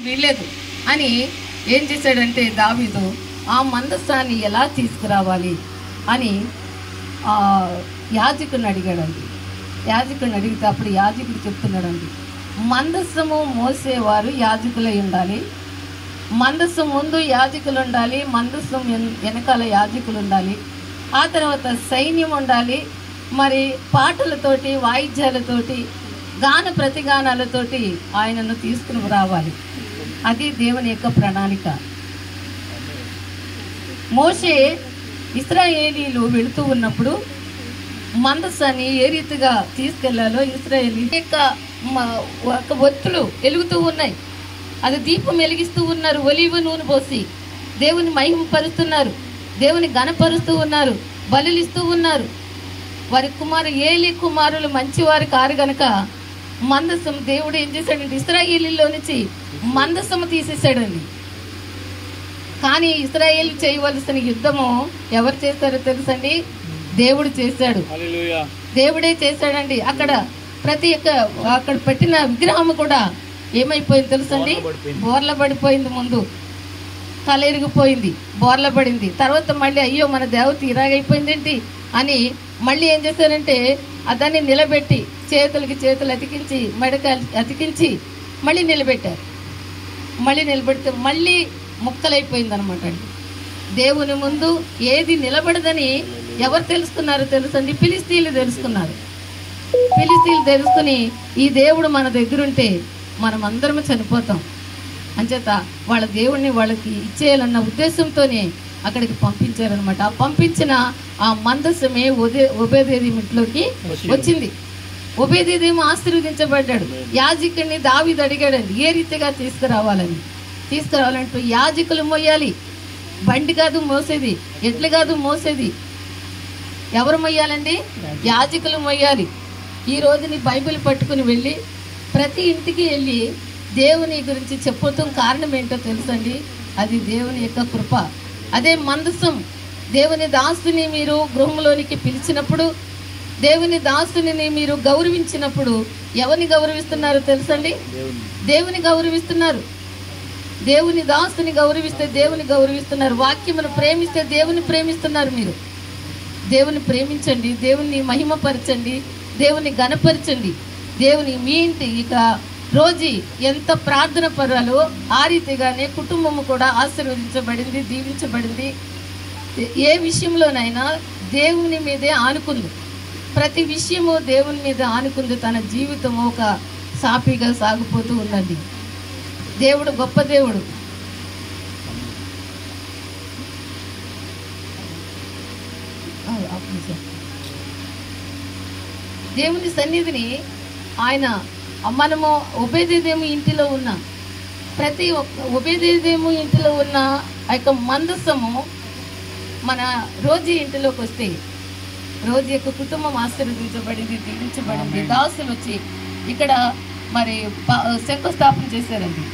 వీలేదు అని ఏం చేశాడంటే దావీదు ఆ మందసాన్ని ఎలా తీసుకురావాలి అని యాజకుడిని అడిగాడండి. యాజకుడిని అడిగితే అప్పుడు యాజకుడు చెప్తున్నాడండి, మందస్సము మోసేవారు యాజకులై ఉండాలి, మందస్సం ముందు యాజకులు ఉండాలి, మందస్సం వెనకాల యాజకులు ఉండాలి, ఆ తర్వాత సైన్యం ఉండాలి, మరి పాటలతోటి వాయిద్యాలతోటి గాన ప్రతిగానాలతోటి ఆయనను తీసుకుని రావాలి. అది దేవుని యొక్క ప్రణాళిక. మోషే ఇశ్రాయేలీలు వెళుతూ ఉన్నప్పుడు మందసాన్ని ఏ రీతిగా తీసుకెళ్లాలో ఇశ్రాయేలీ యొక్క ఒత్తులు వెలుగుతూ ఉన్నాయి. అది దీపం వెలిగిస్తూ ఉన్నారు, ఒలీవ నూనె పోసి దేవుని మహిమపరుస్తున్నారు, దేవుని ఘనపరుస్తూ ఉన్నారు, బలులిస్తూ ఉన్నారు. వారి ఏలీ కుమారులు మంచివారు కారు గనక మందసం దేవుడు ఏం చేశాడంటే ఇశ్రాయేలీలో నుంచి మందసము తీసేశాడండి. కానీ ఇశ్రాయేలు చేయవలసిన యుద్ధము ఎవరు చేశారో తెలుసండి? దేవుడు చేశాడు, దేవుడే చేశాడండి. అక్కడ అక్కడ పెట్టిన విగ్రహం కూడా ఏమైపోయింది తెలుసండి? బోర్ల పడిపోయింది. ముందు తల ఇరిగిపోయింది, బోర్ల పడింది. తర్వాత మళ్ళీ అయ్యో మన దేవత ఇలాగైపోయిందేంటి అని మళ్ళీ ఏం చేశారంటే దాన్ని నిలబెట్టి చేతులకి చేతులు అతికించి మెడకాయలు అతికించి మళ్ళీ నిలబెట్టారు. మళ్ళీ నిలబెడితే మళ్ళీ ముక్కలైపోయింది అనమాట అండి. దేవుని ముందు ఏది నిలబడదని ఎవరు తెలుసుకున్నారో తెలుసండి? ఫిలిస్తీన్లు తెలుసుకున్నారు. ఫిలిస్తీన్లు తెలుసుకుని ఈ దేవుడు మన దగ్గరుంటే మనం అందరము చనిపోతాం అంచేత వాళ్ళ దేవుడిని వాళ్ళకి ఇచ్చేయాలన్న ఉద్దేశంతోనే అక్కడికి పంపించారనమాట. ఆ పంపించిన ఆ మందసమే ఓబేదేదోము ఇంట్లోకి వచ్చింది. ఓబేదేదోము ఆశీర్వదించబడ్డాడు. యాజకుడిని దావీదు అడిగాడండి ఏ రీతిగా తీసుకురావాలంటూ యాజకులు మోయాలి, బండి కాదు మోసేది, ఎడ్లు కాదు మోసేది. ఎవరు మొయ్యాలండి? యాజకులు మొయ్యాలి. ఈ రోజు నీ బైబిల్ పట్టుకుని వెళ్ళి ప్రతి ఇంటికి వెళ్ళి దేవుని గురించి చెప్పుతాం. కారణం ఏంటో తెలుసండి? అది దేవుని యొక్క కృప. అదే మందసం. దేవుని దాసుని మీరు గృహంలోనికి పిలిచినప్పుడు, దేవుని దాసుని మీరు గౌరవించినప్పుడు ఎవరిని గౌరవిస్తున్నారో తెలుసండి? దేవుని గౌరవిస్తున్నారు. దేవుని దాసుని గౌరవిస్తే దేవుని గౌరవిస్తున్నారు. వాక్యమును ప్రేమిస్తే దేవుని ప్రేమిస్తున్నారు. మీరు దేవుని ప్రేమించండి, దేవుని మహిమపరచండి, దేవుని ఘనపరచండి. దేవుని మీ ఇంటి ఇక రోజు ఎంత ప్రార్థన పరాలో ఆ రీతిగానే కుటుంబము కూడా ఆశీర్వదించబడింది, దీవించబడింది. ఏ విషయంలోనైనా దేవుని మీదే ఆనుకుంది. ప్రతి విషయము దేవుని మీద ఆనుకుంది. తన జీవితం ఒక సాఫీగా సాగిపోతూ ఉందండి. దేవుడు గొప్ప దేవుడు. దేవుని సన్నిధిని ఆయన మనము ఓబేదేదోము ఇంటిలో ఉన్న ప్రతి ఓబేదేదోము ఇంటిలో ఉన్న ఆ యొక్క మందసము మన రోజు ఇంటిలోకి వస్తే రోజు యొక్క కుటుంబం ఆశీర్వదించబడింది, దీవించబడింది. దాసులు వచ్చి ఇక్కడ మరి శంకుస్థాపన చేశారండి.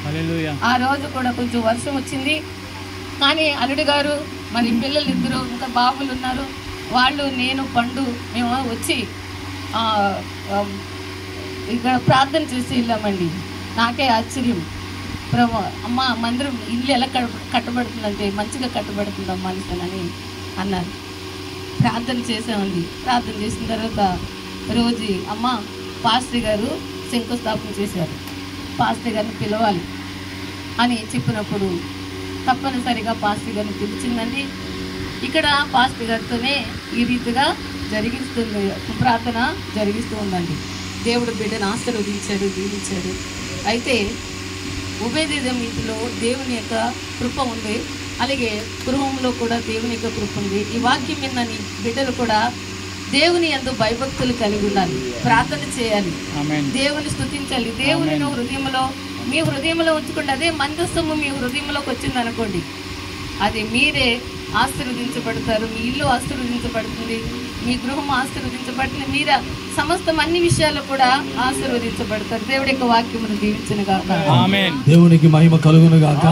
ఆ రోజు కూడా కొంచెం వర్షం వచ్చింది. కానీ అల్లుడు గారు మరి పిల్లలు ఇద్దరు ఇంకా బాబులు ఉన్నారు. వాళ్ళు నేను పండు మేము వచ్చి ఇక్కడ ప్రార్థన చేసి వెళ్ళామండి. నాకే ఆశ్చర్యం, ప్రభు అమ్మ మందిరం ఇల్లు ఎలా కట్టబడుతుందంటే మంచిగా కట్టబడుతుందమ్మా అని అన్నారు. ప్రార్థన చేసామండి. ప్రార్థన చేసిన తర్వాత రోజు అమ్మ పాస్టర్ గారు శంకుస్థాపన చేశారు, పాస్టర్ గారిని పిలవాలి అని చెప్పినప్పుడు తప్పనిసరిగా పాస్టర్ గారిని పిలిచిందండి. ఇక్కడ పాస్టర్ గారితోనే ఈ రీతిగా జరిగిస్తుంది, ప్రార్థన జరిగిస్తూ ఉందండి. దేవుడు బిడ్డను ఆశీర్వదించాడు, దీవించాడు. అయితే ఓబేదేదోము ఇంటిలో దేవుని యొక్క కృప ఉంది, అలాగే గృహంలో కూడా దేవుని యొక్క కృప ఉంది. ఈ వాక్యం మీద బిడ్డలు కూడా దేవుని యందు భయభక్తులు కలిగి ఉండాలి, ప్రార్థన చేయాలి, దేవుని స్తుతించాలి. దేవుని హృదయంలో మీ హృదయంలో ఉంచుకోండి. అదే మందస్సము మీ హృదయంలోకి వచ్చింది అనుకోండి, అది మీరే ఆశీర్వదించబడతారు. మీ ఇల్లు ఆశీర్వదించబడుతుంది, మీ గృహం ఆశీర్వదించబడుతుంది, మీరు సమస్తం అన్ని విషయాలు కూడా ఆశీర్వదించబడతారు. దేవుడి యొక్క వాక్యమును దీవించును గాక. దేవునికి మహిమ కలుగును గాక.